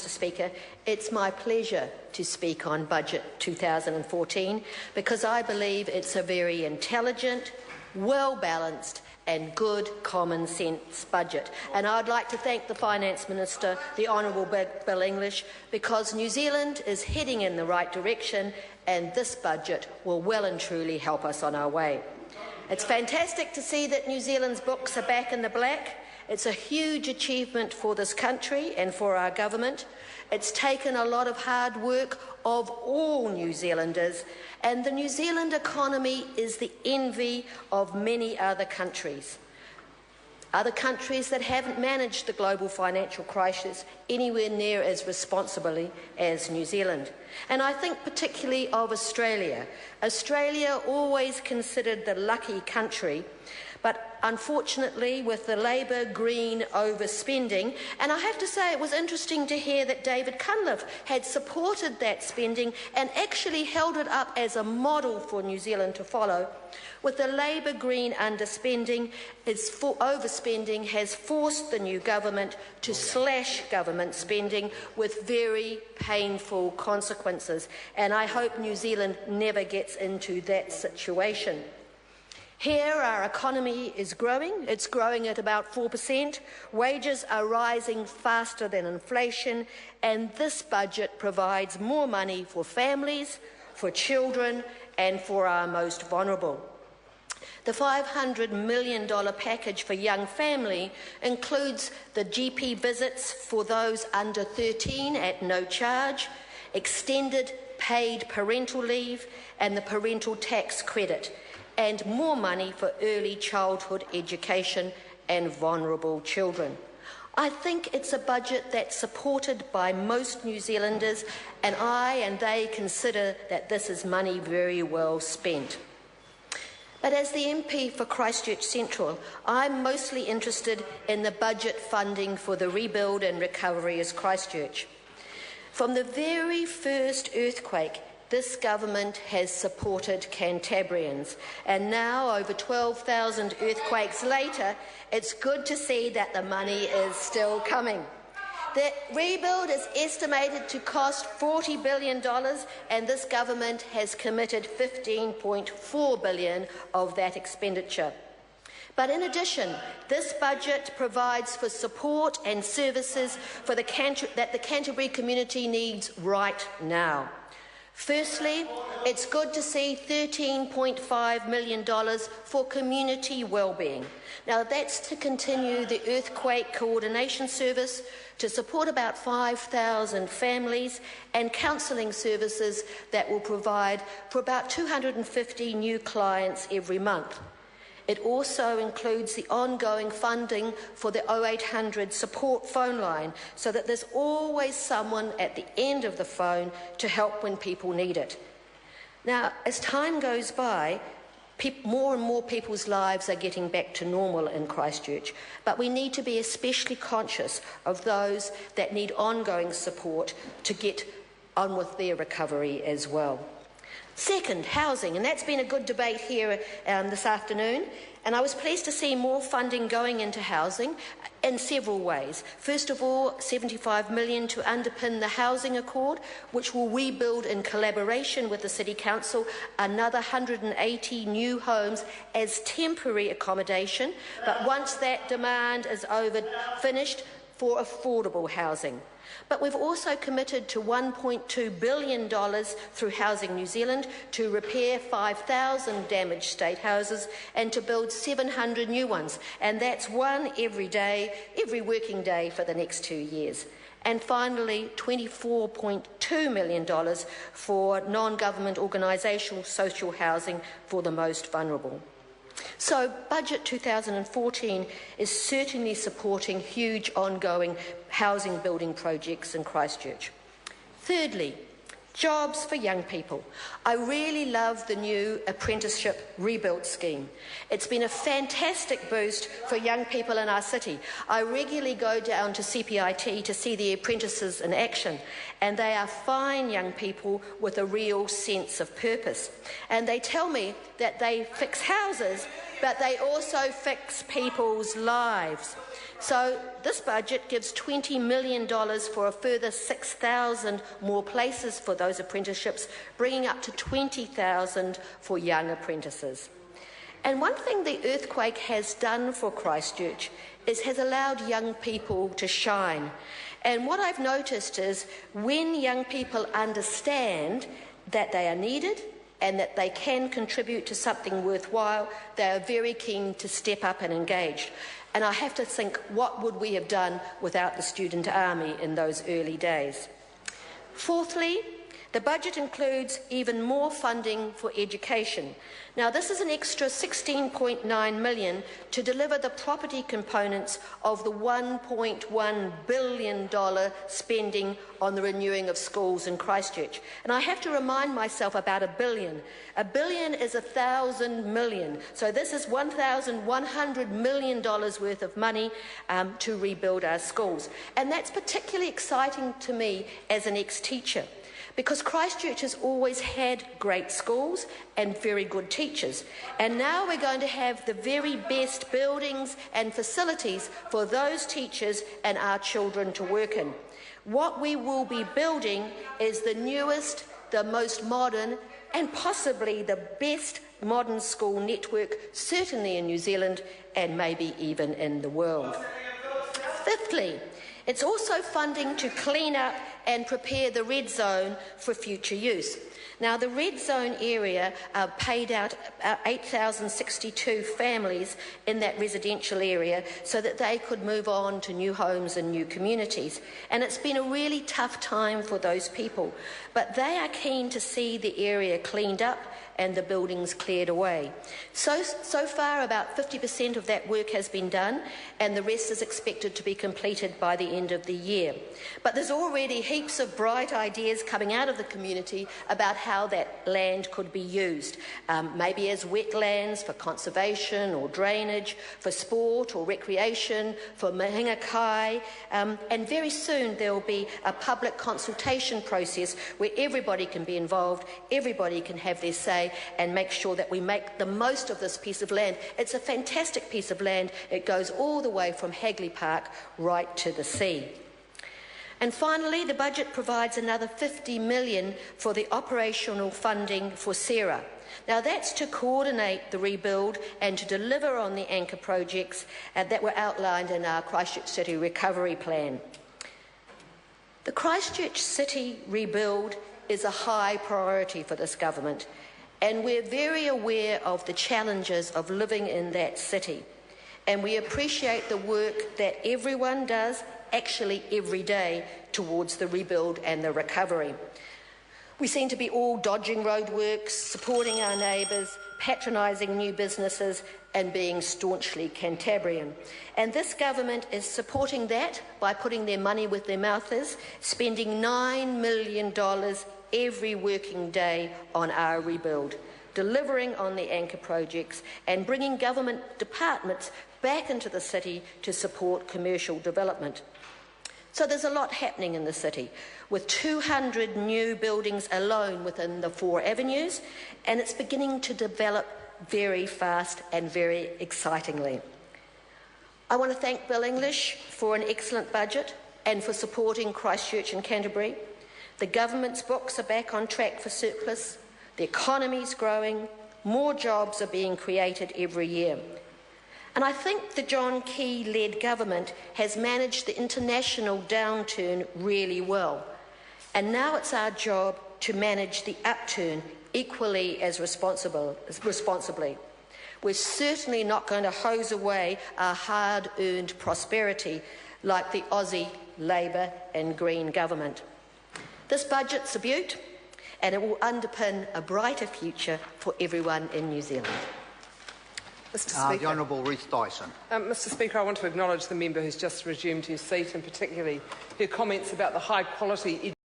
Mr Speaker, it's my pleasure to speak on Budget 2014 because I believe it's a very intelligent, well-balanced and good common sense budget. And I'd like to thank the Finance Minister, the Honourable Bill English, because New Zealand is heading in the right direction and this budget will well and truly help us on our way. It's fantastic to see that New Zealand's books are back in the black. It's a huge achievement for this country and for our government. It's taken a lot of hard work of all New Zealanders, and the New Zealand economy is the envy of many other countries that haven't managed the global financial crisis anywhere near as responsibly as New Zealand. And I think particularly of Australia. Australia always considered the lucky country, but unfortunately with the Labor Green overspending, and I have to say it was interesting to hear that David Cunliffe had supported that spending and actually held it up as a model for New Zealand to follow. With the Labor Green underspending, overspending has forced the new government to slash government spending with very painful consequences, and I hope New Zealand never gets into that situation. Here, our economy is growing. It's growing at about 4%. Wages are rising faster than inflation, and this budget provides more money for families, for children, and for our most vulnerable. The $500 million package for young family includes the GP visits for those under 13 at no charge, extended paid parental leave, and the parental tax credit, and more money for early childhood education and vulnerable children. I think it's a budget that's supported by most New Zealanders, and I and they consider that this is money very well spent. But as the MP for Christchurch Central, I'm mostly interested in the budget funding for the rebuild and recovery as Christchurch. From the very first earthquake, this government has supported Cantabrians, and now, over 12,000 earthquakes later, it's good to see that the money is still coming. The rebuild is estimated to cost $40 billion, and this government has committed $15.4 billion of that expenditure. But in addition, this budget provides for support and services for that the Canterbury community needs right now. Firstly, it's good to see $13.5 million for community wellbeing. Now, that's to continue the earthquake coordination service, to support about 5,000 families, and counselling services that will provide for about 250 new clients every month. It also includes the ongoing funding for the 0800 support phone line, so that there's always someone at the end of the phone to help when people need it. Now, as time goes by, more and more people's lives are getting back to normal in Christchurch, but we need to be especially conscious of those that need ongoing support to get on with their recovery as well. Second, housing, and that's been a good debate here this afternoon, and I was pleased to see more funding going into housing in several ways. First of all, $75 million to underpin the Housing Accord, which will rebuild in collaboration with the City Council another 180 new homes as temporary accommodation, but once that demand is finished, for affordable housing. But we've also committed to $1.2 billion through Housing New Zealand to repair 5,000 damaged state houses and to build 700 new ones. And that's one every working day for the next 2 years. And finally, $24.2 million for non-government organisational social housing for the most vulnerable. So Budget 2014 is certainly supporting huge ongoing housing building projects in Christchurch. Thirdly, jobs for young people. I really love the new apprenticeship rebuild scheme. It's been a fantastic boost for young people in our city. I regularly go down to CPIT to see the apprentices in action, and they are fine young people with a real sense of purpose. And they tell me that they fix houses but they also fix people's lives. So this budget gives $20 million for a further 6,000 more places for those apprenticeships, bringing up to 20,000 for young apprentices. And one thing the earthquake has done for Christchurch is has allowed young people to shine. And what I've noticed is when young people understand that they are needed and that they can contribute to something worthwhile, they are very keen to step up and engage. And I have to think, what would we have done without the student army in those early days? Fourthly, the budget includes even more funding for education. Now, this is an extra $16.9 million to deliver the property components of the $1.1 billion spending on the renewing of schools in Christchurch. And I have to remind myself about $1 billion. $1 billion is 1,000 million. So this is $1,100 million worth of money to rebuild our schools. And that's particularly exciting to me as an ex-teacher, because Christchurch has always had great schools and very good teachers. And now we're going to have the very best buildings and facilities for those teachers and our children to work in. What we will be building is the newest, the most modern, and possibly the best modern school network, certainly in New Zealand and maybe even in the world. Fifthly, it's also funding to clean up and prepare the red zone for future use. Now, the red zone area paid out 8,062 families in that residential area so that they could move on to new homes and new communities. And it's been a really tough time for those people. But they are keen to see the area cleaned up and the buildings cleared away. So far, about 50% of that work has been done, and the rest is expected to be completed by the end of the year. But there's already heaps of bright ideas coming out of the community about how that land could be used, maybe as wetlands for conservation or drainage, for sport or recreation, for mahinga kai, and very soon there will be a public consultation process where everybody can be involved, everybody can have their say, and make sure that we make the most of this piece of land. It's a fantastic piece of land. It goes all the way from Hagley Park right to the sea. And finally, the budget provides another $50 million for the operational funding for Sarah. Now, that's to coordinate the rebuild and to deliver on the anchor projects that were outlined in our Christchurch City Recovery Plan. The Christchurch City rebuild is a high priority for this government, and we're very aware of the challenges of living in that city. And we appreciate the work that everyone does, actually every day, towards the rebuild and the recovery. We seem to be all dodging roadworks, supporting our neighbours, patronising new businesses, and being staunchly Cantabrian. And this government is supporting that by putting their money where their mouth is, spending $9 million every working day on our rebuild, delivering on the anchor projects and bringing government departments back into the city to support commercial development. So there's a lot happening in the city, with 200 new buildings alone within the 4 avenues, and it's beginning to develop very fast and very excitingly. I want to thank Bill English for an excellent budget and for supporting Christchurch and Canterbury. The government's books are back on track for surplus, the economy's growing, more jobs are being created every year. And I think the John Key-led government has managed the international downturn really well. And now it's our job to manage the upturn equally as responsibly. We're certainly not going to hose away our hard-earned prosperity like the Aussie Labor and Green government. This budget's a beaut, and it will underpin a brighter future for everyone in New Zealand. Mr. Speaker. The Honourable Ruth Dyson. Mr. Speaker, I want to acknowledge the member who's just resumed his seat, and particularly her comments about the high quality